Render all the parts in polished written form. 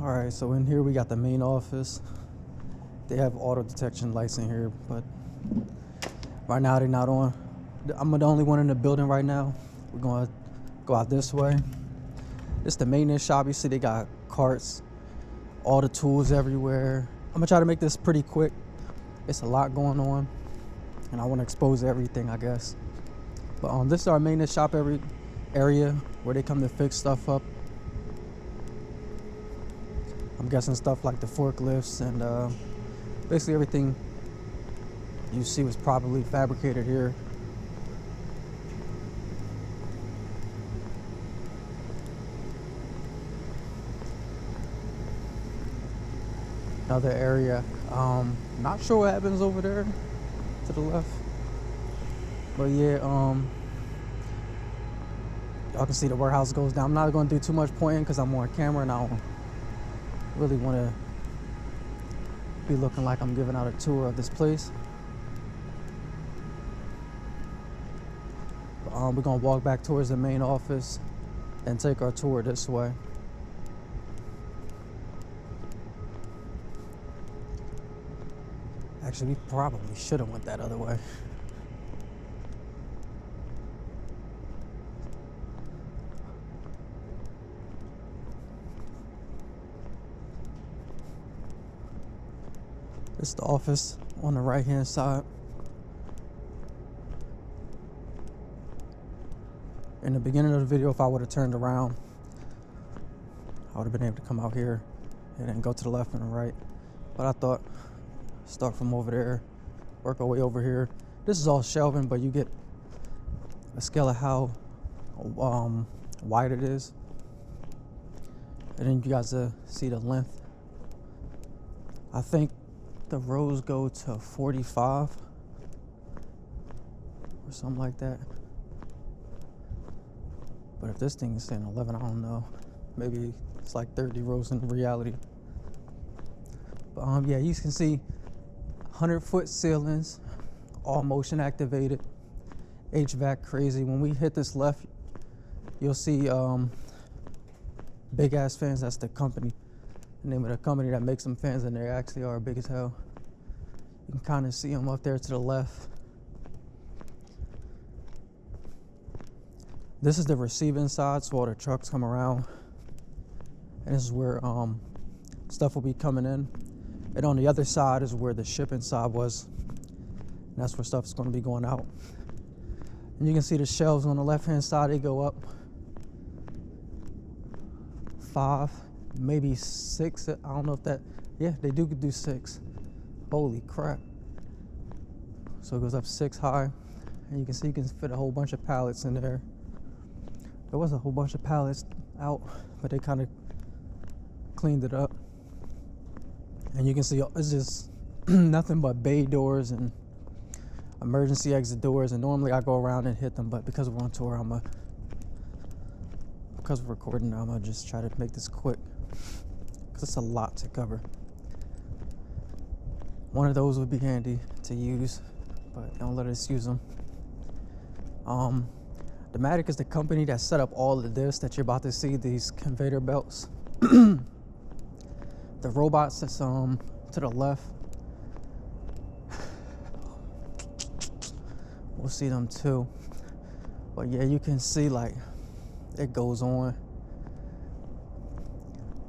Alright, so in here we got the main office. They have auto detection lights in here, but right now they're not on. I'm the only one in the building right now. We're gonna go out this way. It's the maintenance shop. You see they got carts, all the tools everywhere. I'm gonna try to make this pretty quick. It's a lot going on and I want to expose everything, I guess. But this is our maintenance shop area where they come to fix stuff up. I'm guessing stuff like the forklifts and basically everything you see was probably fabricated here. Another area. Not sure what happens over there to the left. But yeah, y'all can see the warehouse goes down. I'm not going to do too much pointing because I'm on camera and I don't really want to be looking like I'm giving out a tour of this place. We're going to walk back towards the main office and take our tour this way. Actually, we probably should have went that other way. It's the office on the right hand side. In the beginning of the video, if I would have turned around, I would have been able to come out here and then go to the left and the right. But I thought, start from over there, work our way over here. This is all shelving, but you get a scale of how wide it is. And then you guys see the length. I think the rows go to 45 or something like that. But if this thing is saying 11, I don't know. Maybe it's like 30 rows in reality. But yeah, you can see 100-foot ceilings, all motion activated, HVAC crazy. When we hit this left, you'll see big ass fans. That's the company, the name of the company that makes them fans, and they actually are big as hell. You can kind of see them up there to the left. This is the receiving side, so all the trucks come around, and this is where stuff will be coming in. And on the other side is where the shipping side was, and that's where stuff is going to be going out. And you can see the shelves on the left hand side, they go up 5, maybe 6. I don't know if that, yeah, they do 6. Holy crap. So it goes up 6 high, and you can see you can fit a whole bunch of pallets in there. There was a whole bunch of pallets out, but they kind of cleaned it up. And you can see it's just nothing but bay doors and emergency exit doors. And normally I go around and hit them, but because we're on tour, because we're recording, I'm gonna just try to make this quick because it's a lot to cover. One of those would be handy to use, but don't let us use them. Dematic is the company that set up all of this that you're about to see, these conveyor belts. The robots that's to the left, we'll see them too. But yeah, you can see like it goes on.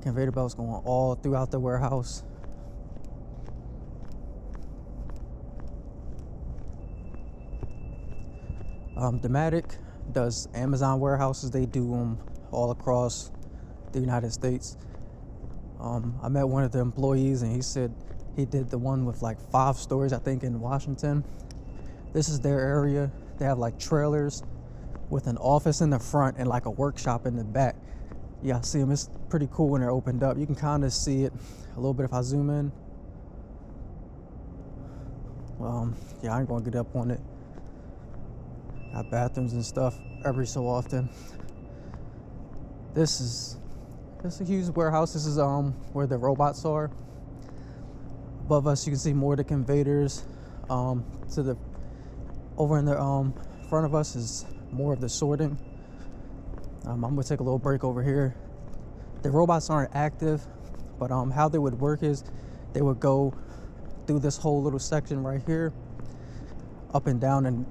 Conveyor belts going all throughout the warehouse. Dematic does Amazon warehouses. They do them all across the United States. I met one of the employees and he said he did the one with like 5 stories, I think, in Washington. This is their area. They have like trailers with an office in the front and like a workshop in the back. Yeah, see them. It's pretty cool when they're opened up. You can kind of see it a little bit if I zoom in. Yeah, I ain't gonna get up on it. Got bathrooms and stuff every so often. This is a huge warehouse. This is where the robots are. Above us, you can see more of the conveyors. Over in the front of us is more of the sorting. I'm gonna take a little break over here. The robots aren't active, But how they would work is they would go through this whole little section right here, up and down, and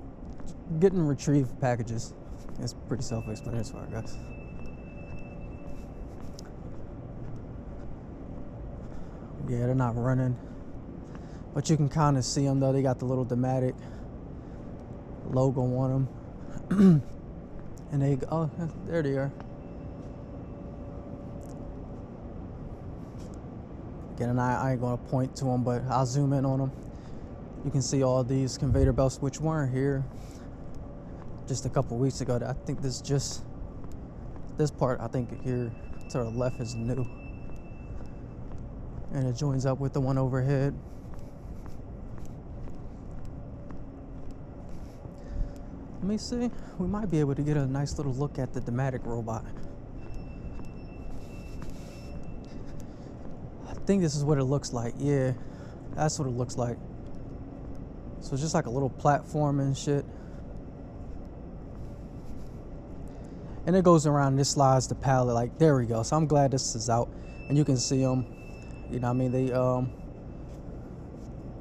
get and retrieve packages. It's pretty self-explanatory, I guess. Yeah, they're not running, but you can kind of see them though. They got the little Dematic logo on them. And they go, oh, there they are. Again, and I ain't gonna point to them, but I'll zoom in on them. You can see all these conveyor belts, which weren't here just a couple weeks ago. I think this part, I think here to the left is new. And it joins up with the one overhead. Let me see. We might be able to get a nice little look at the Dematic robot. I think this is what it looks like. Yeah, that's what it looks like. So it's just like a little platform and shit. And it goes around, this slides the pallet. Like, there we go. So I'm glad this is out. And you can see them. You know what I mean? They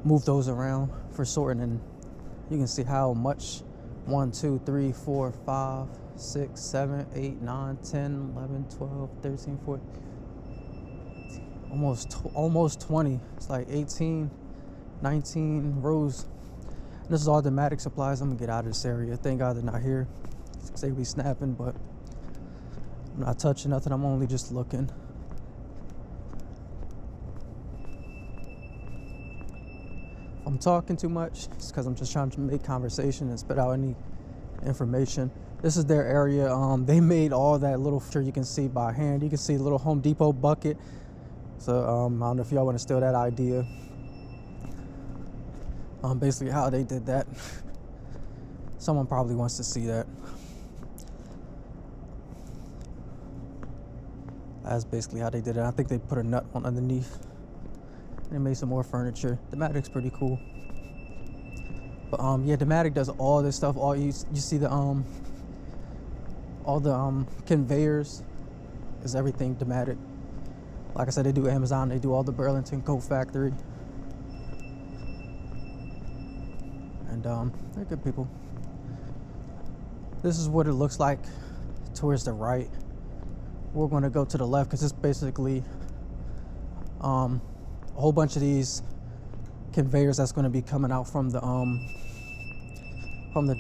move those around for sorting, and you can see how much 1, 2, 3, 4, 5, 6, 7, 8, 9, 10, 11, 12, 13, 14, almost 20. It's like 18, 19 rows. And this is all Dematic supplies. I'm gonna get out of this area. Thank God they're not here. They be snapping, but I'm not touching nothing. I'm only just looking. I'm talking too much. It's because I'm just trying to make conversation and spit out any information. This is their area. They made all that little feature you can see by hand. You can see a little Home Depot bucket. So I don't know if y'all want to steal that idea. Basically how they did that. Someone probably wants to see that. That's basically how they did it. I think they put a nut on underneath. They made some more furniture. Dematic's pretty cool. But yeah, Dematic does all this stuff. All you see the all the conveyors is everything Dematic. Like I said, they do Amazon. They do all the Burlington Coat factory. And they're good people. This is what it looks like towards the right. We're going to go to the left because it's basically a whole bunch of these conveyors that's going to be coming out from the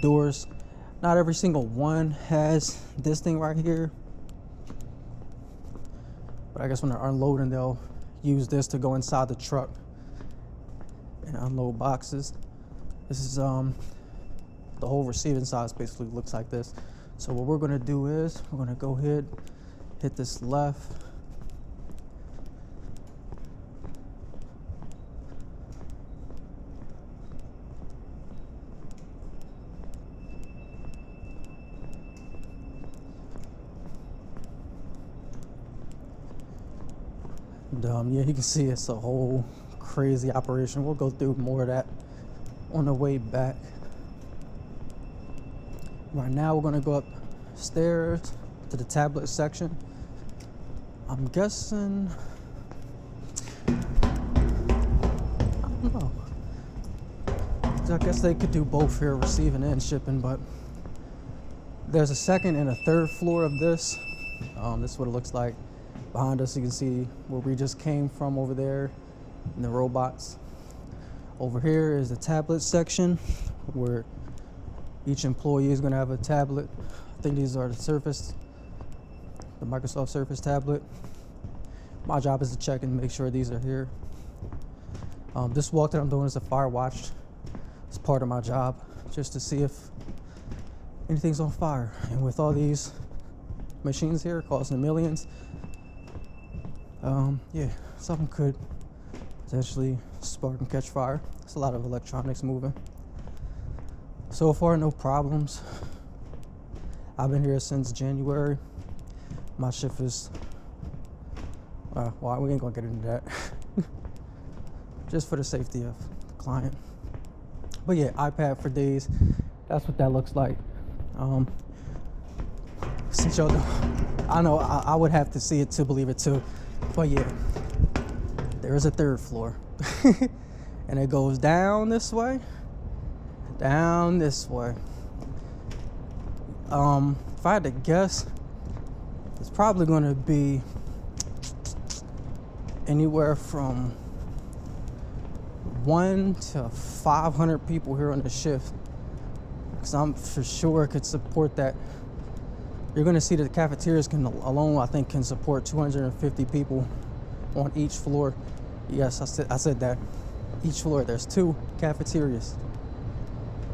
doors. Not every single one has this thing right here, but I guess when they're unloading, they'll use this to go inside the truck and unload boxes. This is the whole receiving side basically looks like this. So what we're going to do is we're going to go ahead, hit this left. And yeah, you can see it's a whole crazy operation. We'll go through more of that on the way back. Right now we're going to go upstairs to the tablet section. I'm guessing, I don't know. I guess they could do both here, receiving and shipping, but there's a second and a third floor of this. This is what it looks like. Behind us, you can see where we just came from over there in the robots. Over here is the tablet section where each employee is going to have a tablet. I think these are the Surface, the Microsoft Surface tablet. My job is to check and make sure these are here. This walk that I'm doing is a fire watch. It's part of my job, just to see if anything's on fire. And with all these machines here costing millions, yeah, something could potentially spark and catch fire. It's a lot of electronics moving. So far, no problems. I've been here since January. My shift is, well, we ain't gonna get into that. Just for the safety of the client. But yeah, iPad for days. That's what that looks like. Since y'all know, I know I would have to see it to believe it too. But yeah. there is a third floor. And it goes down this way. Down this way. If I had to guess, it's probably going to be anywhere from 1 to 500 people here on the shift, because I'm for sure could support that. You're going to see that the cafeterias can alone, I think, can support 250 people on each floor. Yes, I said that. Each floor, there's 2 cafeterias.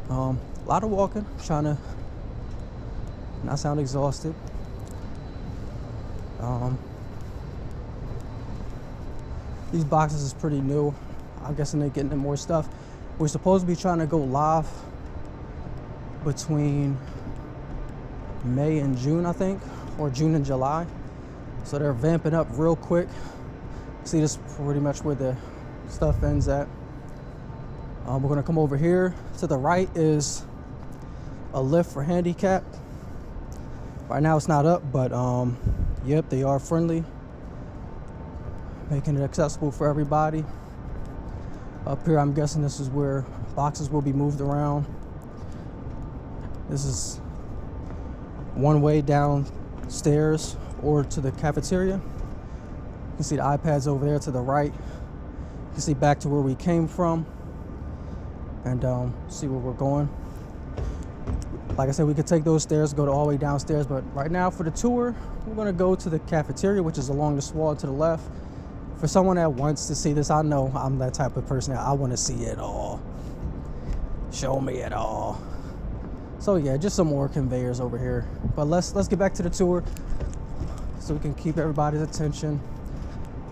A lot of walking, trying to not sound exhausted. These boxes is pretty new. I'm guessing they're getting more stuff. We're supposed to be trying to go live between May and June, I think, or June and July. So they're vamping up real quick. See, this is pretty much where the stuff ends at. We're gonna come over here. To the right is a lift for handicap. Right now it's not up, but yep, they are friendly, making it accessible for everybody. Up here, I'm guessing this is where boxes will be moved around. This is one way downstairs or to the cafeteria. You can see the iPads over there to the right. You can see back to where we came from, and see where we're going. Like I said, we could take those stairs, go all the way downstairs, but right now for the tour, we're gonna go to the cafeteria, which is along this wall to the left. For someone that wants to see this, I know I'm that type of person that I want to see it all. Show me it all. So yeah, just some more conveyors over here. But let's get back to the tour so we can keep everybody's attention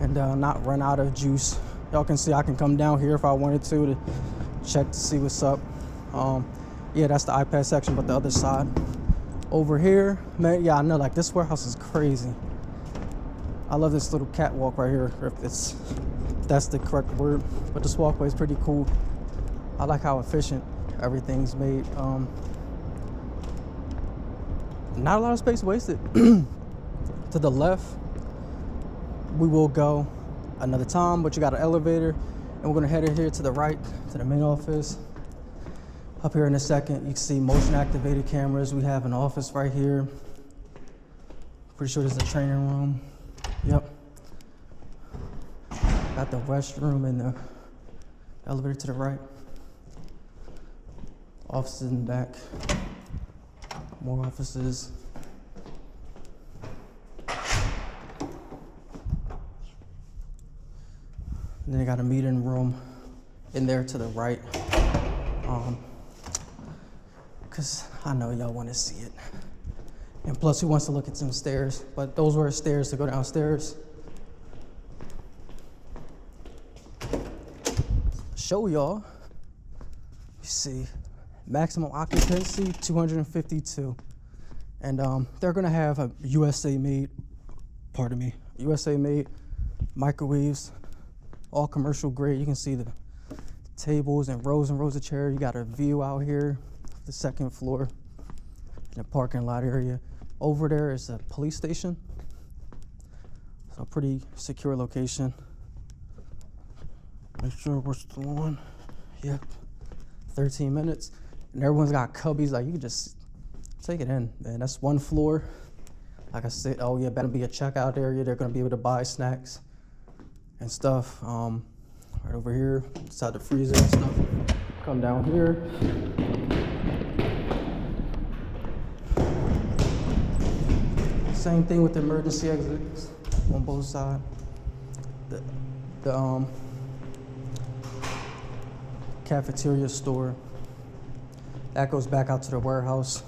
and not run out of juice. Y'all can see I can come down here if I wanted to check to see what's up. Yeah, that's the iPad section, but the other side over here, man, yeah, I know, like, this warehouse is crazy. I love this little catwalk right here, if that's the correct word, but this walkway is pretty cool. I like how efficient everything's made. Not a lot of space wasted. To the left, we will go another time, but you got an elevator, and we're gonna head in here to the right, to the main office. Up here in a second, you can see motion activated cameras. We have an office right here. Pretty sure this is a training room. Yep. Got the restroom and the elevator to the right. Offices in the back. More offices. And then you got a meeting room in there to the right. Cause I know y'all want to see it. And plus, who wants to look at some stairs? But those were stairs to go downstairs. Show y'all. You see, maximum occupancy 252, and they're gonna have a USA made microwaves, all commercial grade. You can see the tables and rows of chairs. You got a view out here, the second floor, in the parking lot area. Over there is a police station, so a pretty secure location. Make sure we're still on. Yep, 13 minutes, and everyone's got cubbies. Like, you can just take it in, man. That's one floor. Like I said, oh yeah, better be a checkout area. They're gonna be able to buy snacks and stuff. Right over here, inside the freezer and stuff. Come down here. Same thing with the emergency exits on both sides. The cafeteria store, that goes back out to the warehouse.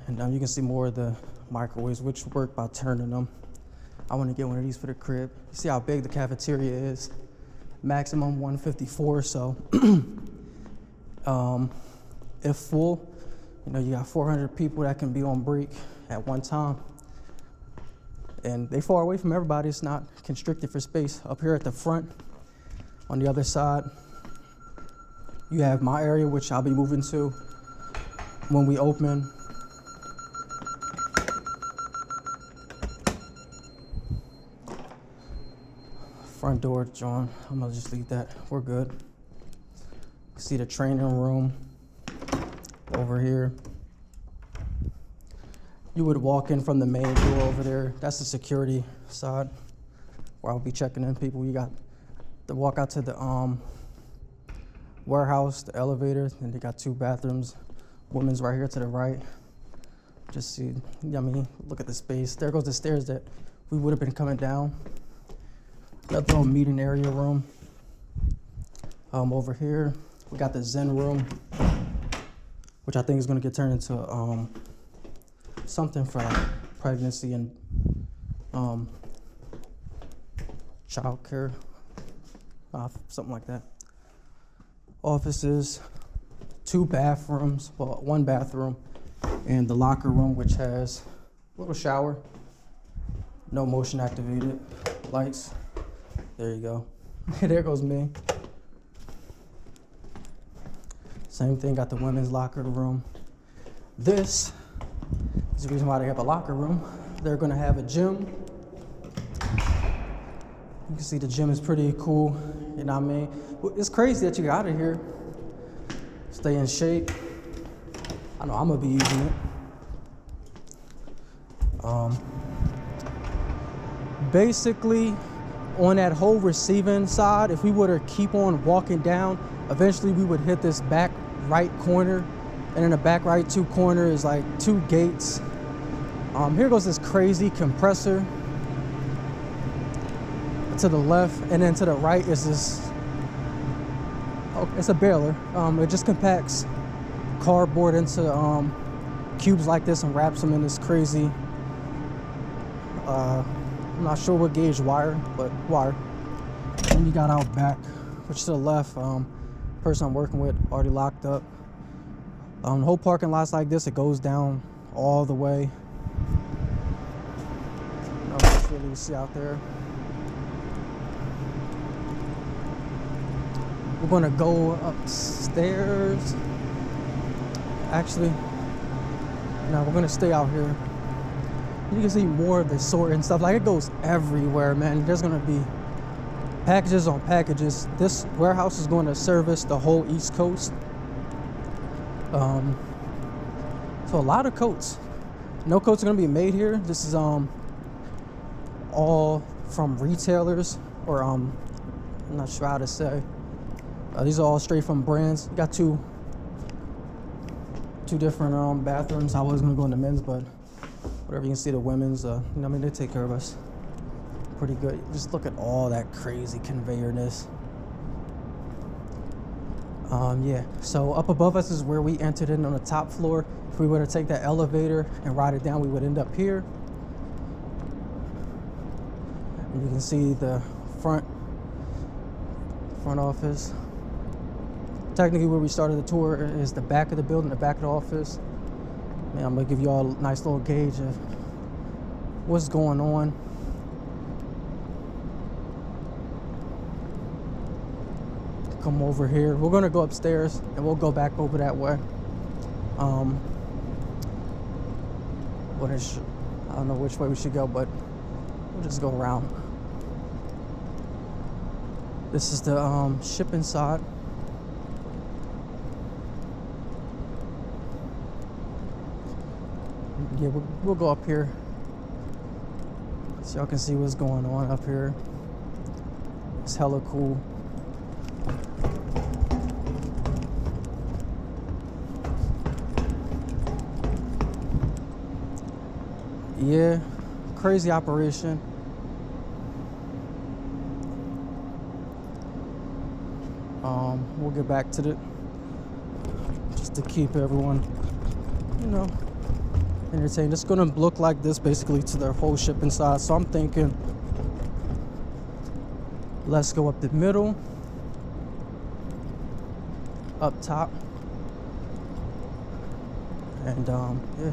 And you can see more of the microwaves, which work by turning them. I want to get one of these for the crib. You see how big the cafeteria is? Maximum 154, so if full, you know, you got 400 people that can be on break at one time. And they far away from everybody. It's not constricted for space. Up here at the front, on the other side, you have my area, which I'll be moving to when we open. Front door, John. I'm gonna just leave that. We're good. See the training room over here. You would walk in from the main door over there. That's the security side where I'll be checking in people. You got the walk out to the warehouse, the elevator, and they got 2 bathrooms. Women's right here to the right. Just see, I mean, look at the space. There goes the stairs that we would have been coming down. Another little meeting area room. Over here, we got the Zen room, which I think is gonna get turned into something for like pregnancy and child care, something like that. Offices, 2 bathrooms, well, 1 bathroom, and the locker room, which has a little shower, no motion activated lights. There you go. There goes me. Same thing, got the women's locker room. This is the reason why they have a locker room. They're gonna have a gym. You can see the gym is pretty cool, you know what I mean? It's crazy that you got out of here. Stay in shape. I know I'm gonna be using it. Basically, on that whole receiving side, if we were to keep on walking down, eventually we would hit this back right corner, and in the back right 2 corner is like 2 gates. Here goes this crazy compressor to the left, and then to the right is this, oh, it's a baler. It just compacts cardboard into cubes like this and wraps them in this crazy, I'm not sure what gauge wire, but wire. And you got out back, which to the left, person I'm working with already locked up. The whole parking lot's like this. It goes down all the way. Not much really to see out there. We're gonna go upstairs. Actually, no, we're gonna stay out here. You can see more of the sort and stuff. Like, it goes everywhere, man. There's gonna be packages on packages. This warehouse is going to service the whole East Coast. So a lot of coats. No coats are gonna be made here. This is all from retailers, or I'm not sure how to say. These are all straight from brands. You got two different bathrooms. I was gonna go in the men's, but whatever, you can see the women's. You know, I mean, they take care of us pretty good. Just look at all that crazy conveyorness. Yeah, so up above us is where we entered in on the top floor. If we were to take that elevator and ride it down, we would end up here. And you can see the front office. Technically, where we started the tour is the back of the building, the back of the office. Man, I'm gonna give you all a nice little gauge of what's going on. Come over here. We're gonna go upstairs and we'll go back over that way. I don't know which way we should go, but we'll just go around. This is the shipping side. Yeah, we'll go up here so y'all can see what's going on up here. It's hella cool. Yeah, crazy operation. We'll get back to it just to keep everyone, you know, entertained. It's gonna look like this basically to their whole shipping side. So I'm thinking, let's go up the middle, up top, and yeah,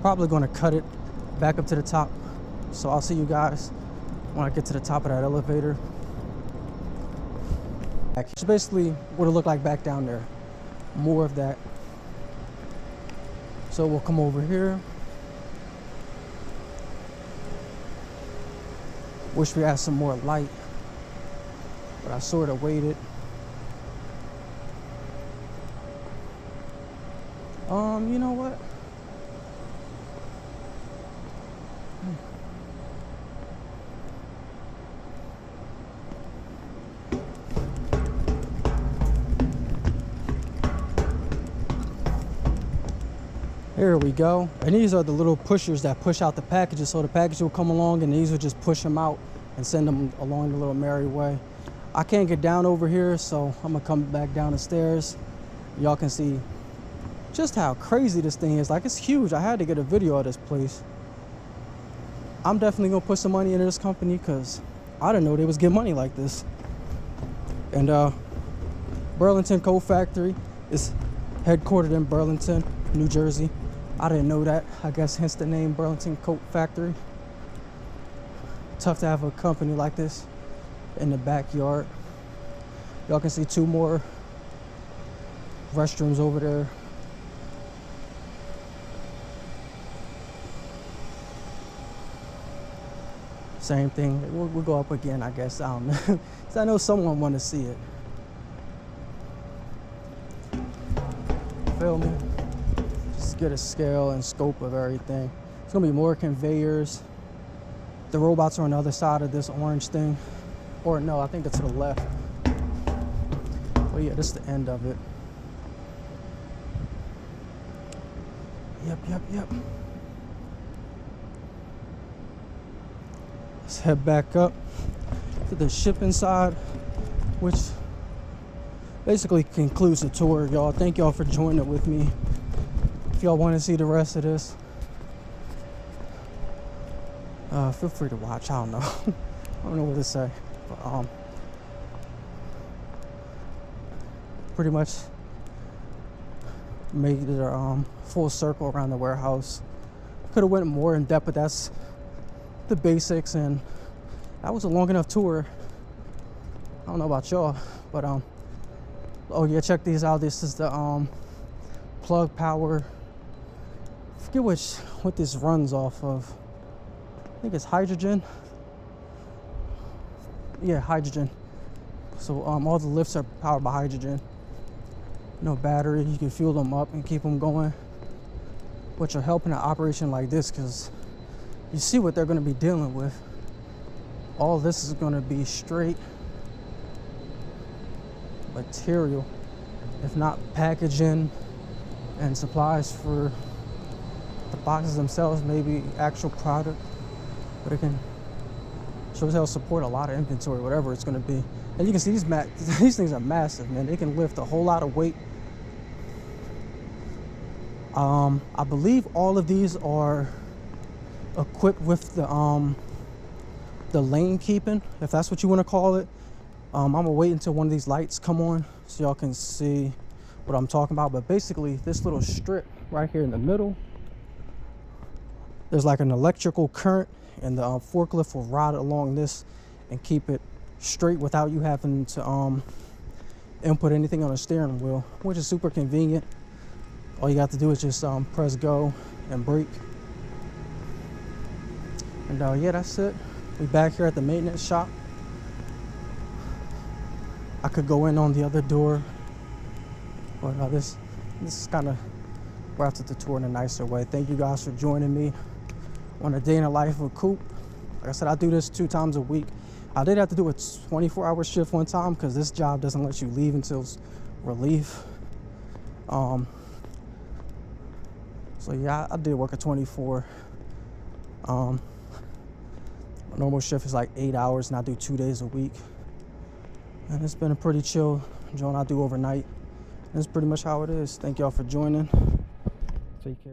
probably gonna cut it back up to the top. So I'll see you guys when I get to the top of that elevator. It's basically what it looked like back down there. More of that. So we'll come over here. Wish we had some more light. but I sort of waited. You know what? Here we go. And these are the little pushers that push out the packages. So the package will come along and these will just push them out and send them along the little merry way. I can't get down over here, so I'm gonna come back down the stairs. Y'all can see just how crazy this thing is. Like, it's huge. I had to get a video of this place. I'm definitely gonna put some money into this company because I didn't know they was getting money like this. And Burlington Coat Factory is headquartered in Burlington, New Jersey. I didn't know that. I guess hence the name Burlington Coat Factory. Tough to have a company like this in the backyard. Y'all can see 2 more restrooms over there. Same thing. We'll go up again, I guess. I don't know. Because I know someone want to see it. Feel me? Just get a scale and scope of everything. It's gonna be more conveyors. The robots are on the other side of this orange thing. Or no, I think it's to the left. Oh yeah, this is the end of it. Yep. Let's head back up to the shipping side, which basically concludes the tour, y'all. Thank y'all for joining with me. If y'all want to see the rest of this, feel free to watch. I don't know. I don't know what to say. But, pretty much made it a full circle around the warehouse. Could have went more in depth, but that's the basics, and that was a long enough tour. I don't know about y'all, but oh yeah, check these out. This is the plug power. I forget what this runs off of. I think it's hydrogen. Yeah, hydrogen. So all the lifts are powered by hydrogen. No battery. You can fuel them up and keep them going, which will help in an operation like this, because you see what they're going to be dealing with. All this is going to be straight material, if not packaging and supplies for the boxes themselves, maybe actual product, but it can show as hell support a lot of inventory, whatever it's going to be. And you can see these things are massive, man. They can lift a whole lot of weight. I believe all of these are equipped with the lane keeping, if that's what you want to call it. I'm gonna wait until one of these lights come on so y'all can see what I'm talking about. But basically, this little strip right here in the middle, there's like an electrical current, and the forklift will ride along this and keep it straight without you having to input anything on the steering wheel, which is super convenient. All you got to do is just press go and brake. And yeah, that's it. We back here at the maintenance shop. I could go in on the other door, but this is kind of wrapped up the tour in a nicer way. Thank you guys for joining me on a day in the life of Coop. Like I said, I do this 2 times a week. I did have to do a 24-hour shift one time because this job doesn't let you leave until relief. So yeah, I did work a 24. A normal shift is like 8 hours, and I do 2 days a week. And it's been a pretty chill joint I do overnight. And that's pretty much how it is. Thank y'all for joining. Take care.